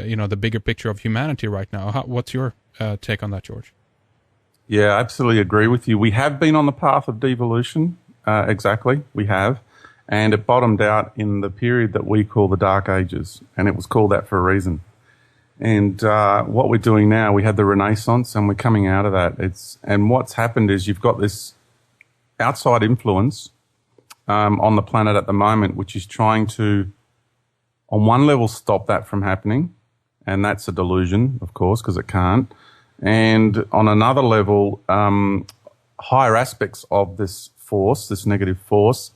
the bigger picture of humanity right now. What's your take on that, George? Yeah, I absolutely agree with you. We have been on the path of devolution. Exactly, we have. And it bottomed out in the period that we call the Dark Ages. And it was called that for a reason. And what we're doing now, we had the Renaissance and we're coming out of that. And what's happened is you've got this outside influence on the planet at the moment, which is trying to, on one level, stop that from happening. And that's a delusion, of course, because it can't. And on another level, higher aspects of this force, this negative force,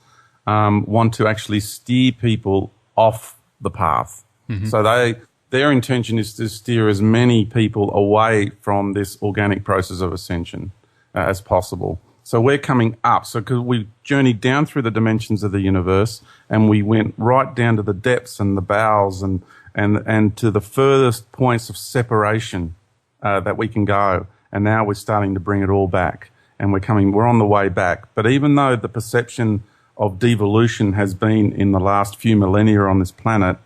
want to actually steer people off the path. Mm-hmm. So their intention is to steer as many people away from this organic process of ascension as possible. So we're coming up. So because we journeyed down through the dimensions of the universe and we went right down to the depths and the bowels and to the furthest points of separation that we can go. And now we're starting to bring it all back. And we're on the way back. But even though the perception of devolution has been in the last few millennia on this planet,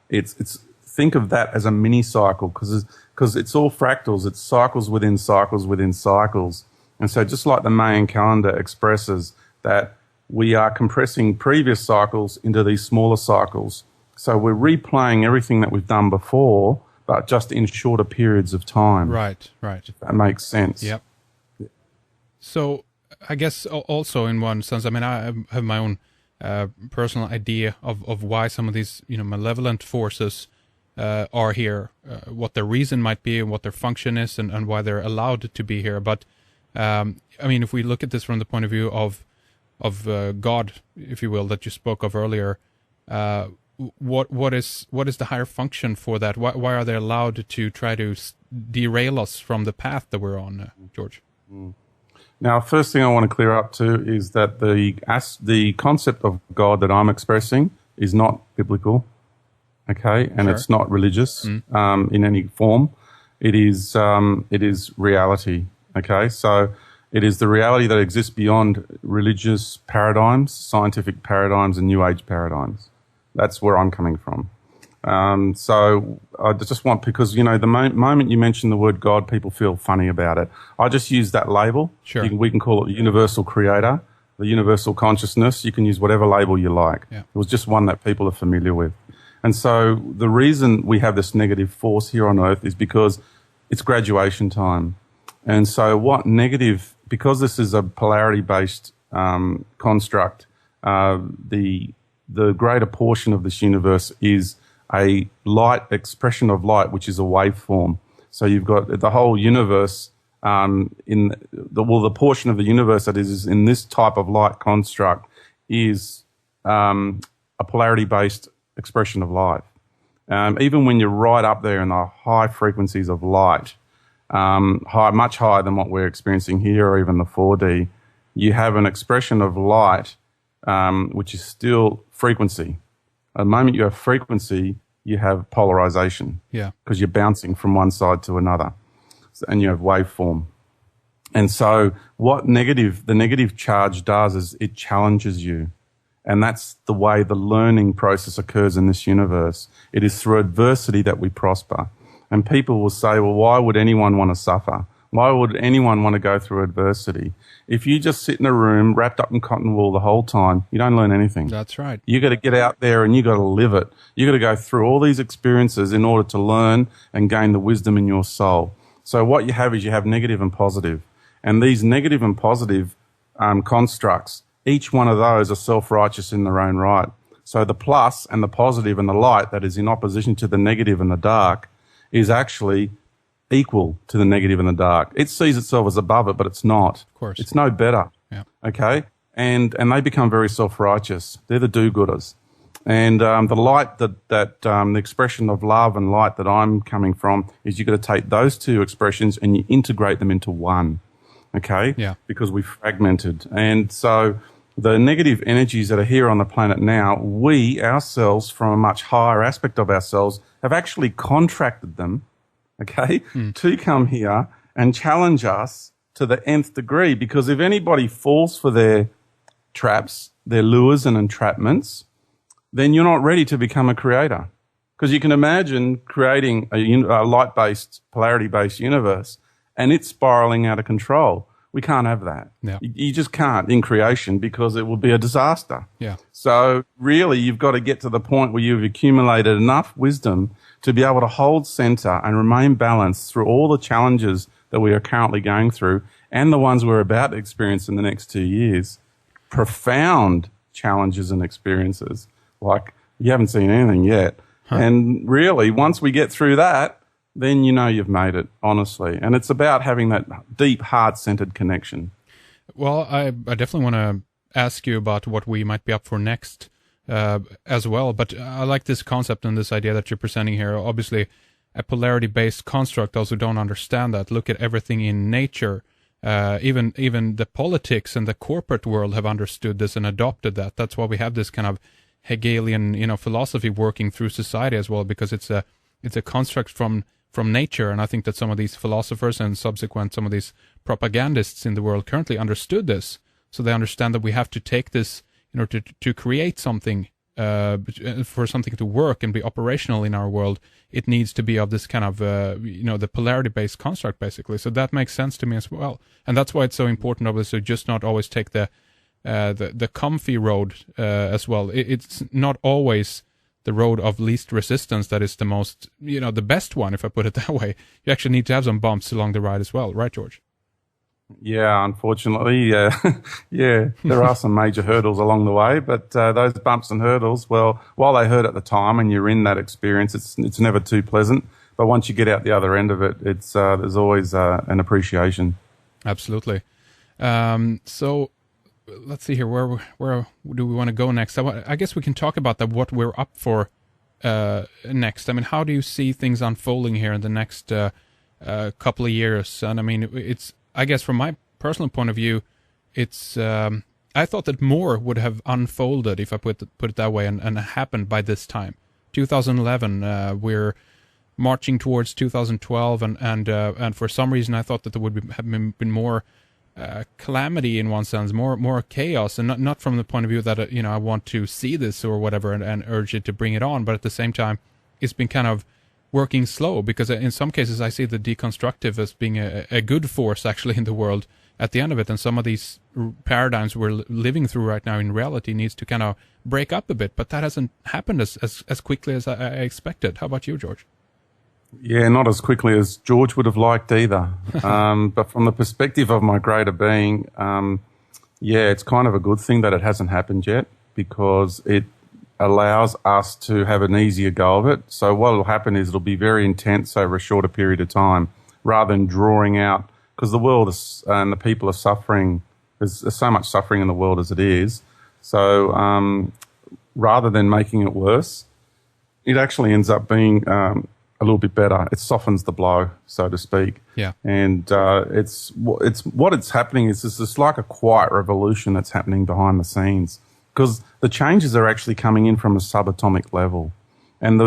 it's think of that as a mini cycle because it's all fractals. It's cycles within cycles within cycles. And so just like the Mayan calendar expresses that we are compressing previous cycles into these smaller cycles. So we're replaying everything that we've done before, but just in shorter periods of time. Right. If that makes sense. Yep. So I guess also in one sense, I mean, I have my own personal idea of why some of these, malevolent forces are here, what their reason might be and what their function is and why they're allowed to be here. But, I mean, if we look at this from the point of view of God, if you will, that you spoke of earlier, what is the higher function for that? Why are they allowed to try to derail us from the path that we're on, George? Now, first thing I want to clear up too is that the concept of God that I'm expressing is not biblical, okay, and It's not religious in any form. It is reality, okay. So it is the reality that exists beyond religious paradigms, scientific paradigms, and New Age paradigms. That's where I'm coming from. So I just want, because, the moment you mention the word God, people feel funny about it. I just use that label. Sure. We can call it the universal creator, the universal consciousness. You can use whatever label you like. Yeah. It was just one that people are familiar with. And so the reason we have this negative force here on Earth is because it's graduation time. And so because this is a polarity-based construct, the greater portion of this universe is a light expression of light, which is a waveform. So you've got the whole universe the portion of the universe that is in this type of light construct is a polarity-based expression of light. Even when you're right up there in the high frequencies of light, much higher than what we're experiencing here or even the 4D, you have an expression of light which is still frequency. The moment you have frequency, you have polarization. Yeah. Because you're bouncing from one side to another. And you have waveform. And so what the negative charge does is it challenges you. And that's the way the learning process occurs in this universe. It is through adversity that we prosper. And people will say, well, why would anyone want to suffer? Why would anyone want to go through adversity? If you just sit in a room wrapped up in cotton wool the whole time, you don't learn anything. That's right. You got to get out there and you got to live it. You got to go through all these experiences in order to learn and gain the wisdom in your soul. So what you have is you have negative and positive. And these negative and positive constructs, each one of those are self-righteous in their own right. So the plus and the positive and the light that is in opposition to the negative and the dark is actually equal to the negative and the dark. It sees itself as above it, but it's not. Of course. It's no better. Yeah. Okay? And they become very self-righteous. They're the do-gooders. And the light the expression of love and light that I'm coming from is you've got to take those two expressions and you integrate them into one. Okay? Yeah. Because we've fragmented. And so the negative energies that are here on the planet now, we ourselves, from a much higher aspect of ourselves, have actually contracted them, okay, to come here and challenge us to the nth degree. Because if anybody falls for their traps, their lures and entrapments, then you're not ready to become a creator. Because you can imagine creating a light-based, polarity-based universe and it's spiraling out of control. We can't have that. Yeah. You just can't in creation because it will be a disaster. Yeah. So really, you've got to get to the point where you've accumulated enough wisdom to be able to hold center and remain balanced through all the challenges that we are currently going through and the ones we're about to experience in the next 2 years. Profound challenges and experiences like you haven't seen anything yet. Huh. And really, once we get through that, then you know you've made it, honestly. And it's about having that deep, heart-centered connection. Well, I definitely want to ask you about what we might be up for next as well. But I like this concept and this idea that you're presenting here. Obviously, a polarity-based construct, those who don't understand that, look at everything in nature. Even the politics and the corporate world have understood this and adopted that. That's why we have this kind of Hegelian, philosophy working through society as well, because it's a construct from nature. And I think that some of these philosophers and subsequent some of these propagandists in the world currently understood this. So they understand that we have to take this in order to create something, for something to work and be operational in our world. It needs to be of this kind of, the polarity-based construct, basically. So that makes sense to me as well. And that's why it's so important, obviously, to just not always take the comfy road as well. It's not always the road of least resistance that is the most, the best one, if I put it that way. You actually need to have some bumps along the ride as well, right, George? Yeah, unfortunately, yeah, there are some major hurdles along the way, but those bumps and hurdles, well, while they hurt at the time and you're in that experience, it's never too pleasant. But once you get out the other end of it, it's there's always an appreciation. Absolutely. So let's see here. Where do we want to go next? I guess we can talk about what we're up for next. I mean, how do you see things unfolding here in the next couple of years? And I mean, I guess from my personal point of view, it's I thought that more would have unfolded, if I put it that way, and happened by this time. 2011, we're marching towards 2012, and for some reason I thought that there would have been more calamity in one sense, more chaos, and not from the point of view that I want to see this or whatever and urge it to bring it on, but at the same time, it's been kind of working slow, because in some cases I see the deconstructive as being a good force actually in the world at the end of it, and some of these paradigms we're living through right now in reality needs to kind of break up a bit, but that hasn't happened as quickly as I expected. How about you, George? Yeah, not as quickly as George would have liked either. But from the perspective of my greater being, it's kind of a good thing that it hasn't happened yet, because it allows us to have an easier go of it. So what will happen is it'll be very intense over a shorter period of time, rather than drawing out, because the world and the people are suffering. There's so much suffering in the world as it is. So rather than making it worse, it actually ends up being a little bit better. It softens the blow, so to speak. Yeah. And it's happening is it's like a quiet revolution that's happening behind the scenes, because the changes are actually coming in from a subatomic level, and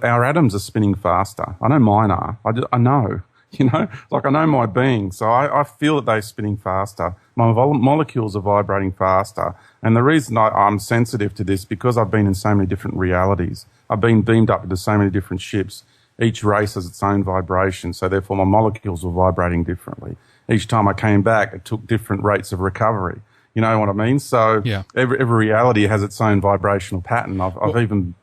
our atoms are spinning faster. I know mine are. I know. I know my being, so I feel that they're spinning faster. My molecules are vibrating faster, and the reason I'm sensitive to this, because I've been in so many different realities. I've been beamed up into so many different ships. Each race has its own vibration, so therefore my molecules were vibrating differently. Each time I came back, it took different rates of recovery. You know what I mean? So yeah. Every reality has its own vibrational pattern. I've even,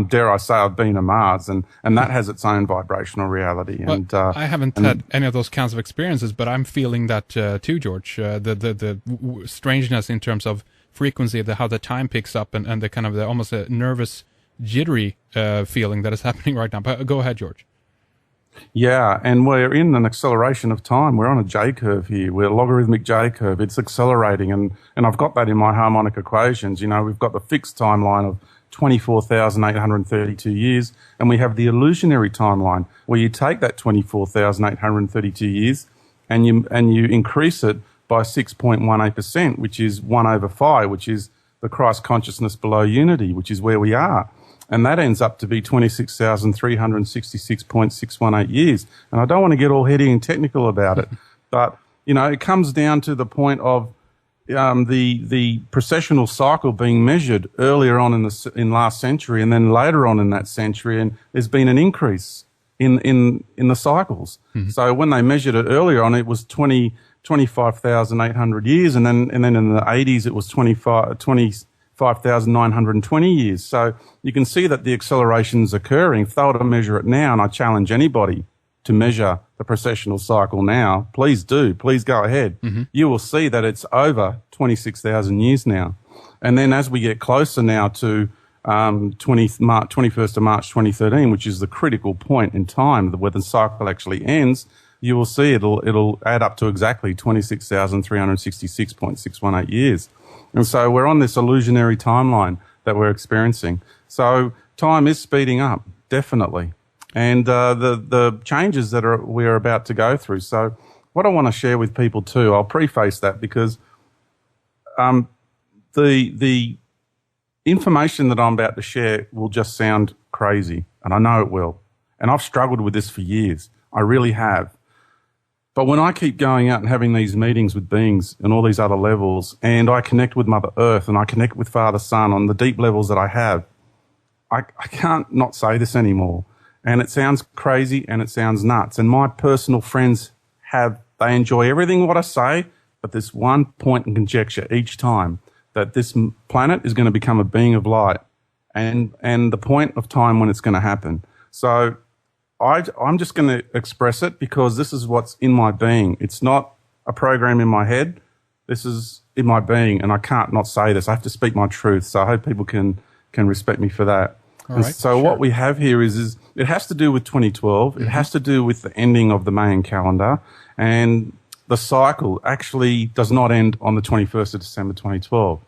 dare I say, I've been to Mars, and that has its own vibrational reality. Well, and I haven't had any of those kinds of experiences, but I'm feeling that too, George. The strangeness in terms of frequency, how the time picks up, and the kind of almost a nervous, jittery feeling that is happening right now. But go ahead, George. Yeah, and we're in an acceleration of time. We're on a J-curve here. We're a logarithmic J-curve. It's accelerating, and I've got that in my harmonic equations. We've got the fixed timeline of 24,832 years, and we have the illusionary timeline where you take that 24,832 years and you increase it by 6.18%, which is 1 over phi, which is the Christ consciousness below unity, which is where we are. And that ends up to be 26,366.618 years. And I don't want to get all heady and technical about it, but, it comes down to the point of the precessional cycle being measured earlier on in last century and then later on in that century, and there's been an increase in the cycles. Mm-hmm. So when they measured it earlier on, it was 25,800 years, and then in the 80s it was 25,920 years. So you can see that the acceleration is occurring. If they were to measure it now, and I challenge anybody to measure the precessional cycle now, please do. Please go ahead. Mm-hmm. You will see that it's over 26,000 years now. And then as we get closer now to 21st of March 2013, which is the critical point in time where the cycle actually ends, you will see it'll add up to exactly 26,366.618 years. And so we're on this illusionary timeline that we're experiencing. So time is speeding up, definitely. And the changes that we're about to go through. So what I want to share with people too, I'll preface that because the information that I'm about to share will just sound crazy, and I know it will. And I've struggled with this for years. I really have. But when I keep going out and having these meetings with beings and all these other levels, and I connect with Mother Earth and I connect with Father Son on the deep levels that I have, I can't not say this anymore. And it sounds crazy and it sounds nuts. And my personal friends they enjoy everything what I say, but there's one point in conjecture each time that this planet is going to become a being of light and the point of time when it's going to happen. So I'm just going to express it because this is what's in my being. It's not a program in my head. This is in my being, and I can't not say this. I have to speak my truth. So I hope people can respect me for that. All right, so sure. What we have here is it has to do with 2012. Mm-hmm. It has to do with the ending of the Mayan calendar, and the cycle actually does not end on the 21st of December 2012.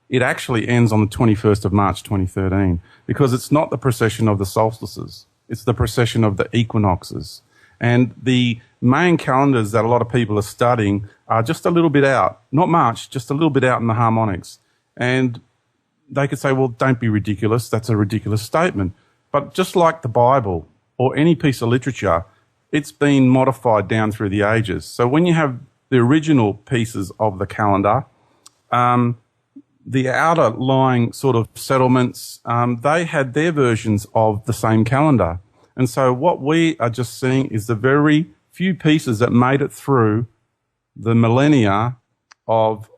It actually ends on the 21st of March 2013 because it's not the precession of the solstices. It's the precession of the equinoxes. And the Mayan calendars that a lot of people are studying are just a little bit out. Not much, just a little bit out in the harmonics. And they could say, well, don't be ridiculous. That's a ridiculous statement. But just like the Bible or any piece of literature, it's been modified down through the ages. So when you have the original pieces of the calendar, the outer lying sort of settlements, they had their versions of the same calendar. And so what we are just seeing is the very few pieces that made it through the millennia of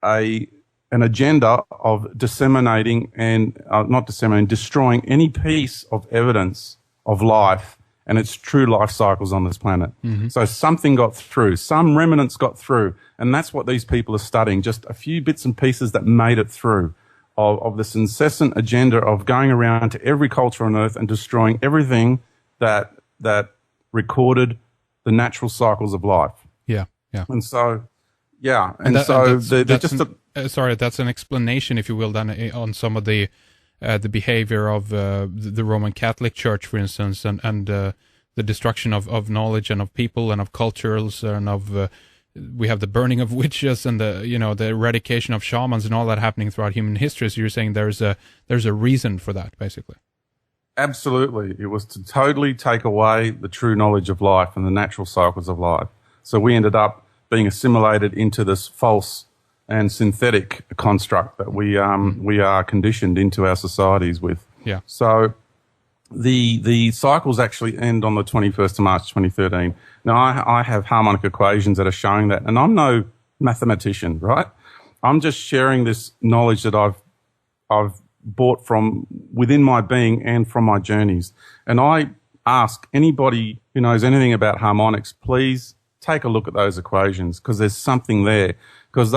an agenda of disseminating and destroying any piece of evidence of life and its true life cycles on this planet. Mm-hmm. So something got through, some remnants got through, and that's what these people are studying, just a few bits and pieces that made it through of this incessant agenda of going around to every culture on Earth and destroying everything that recorded the natural cycles of life. Yeah, yeah. And so, yeah, that's an explanation, if you will, then on some of the behavior of the Roman Catholic Church, for instance, and the destruction of knowledge and of people and of cultures and of we have the burning of witches and the eradication of shamans and all that happening throughout human history. So you're saying there's a reason for that, basically. Absolutely, it was to totally take away the true knowledge of life and the natural cycles of life. So we ended up being assimilated into this false and synthetic construct that we are conditioned into our societies with. Yeah. So the cycles actually end on the 21st of March 2013. Now I have harmonic equations that are showing that, and I'm no mathematician, right? I'm just sharing this knowledge that I've bought from within my being and from my journeys. And I ask anybody who knows anything about harmonics, please take a look at those equations because there's something there. Because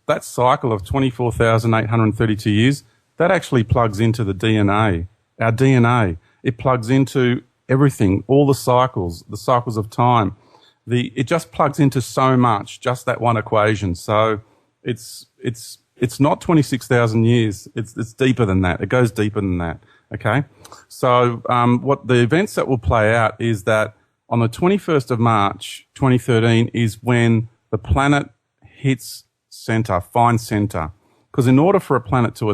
that cycle of 24,832 years, that actually plugs into the DNA, our DNA. It plugs into everything, all the cycles of time. It just plugs into so much, just that one equation. So it's not 26,000 years. It's deeper than that. It goes deeper than that. Okay. So what the events that will play out is that on the 21st of March 2013 is when the planet hits center, fine center. Because in order for a planet to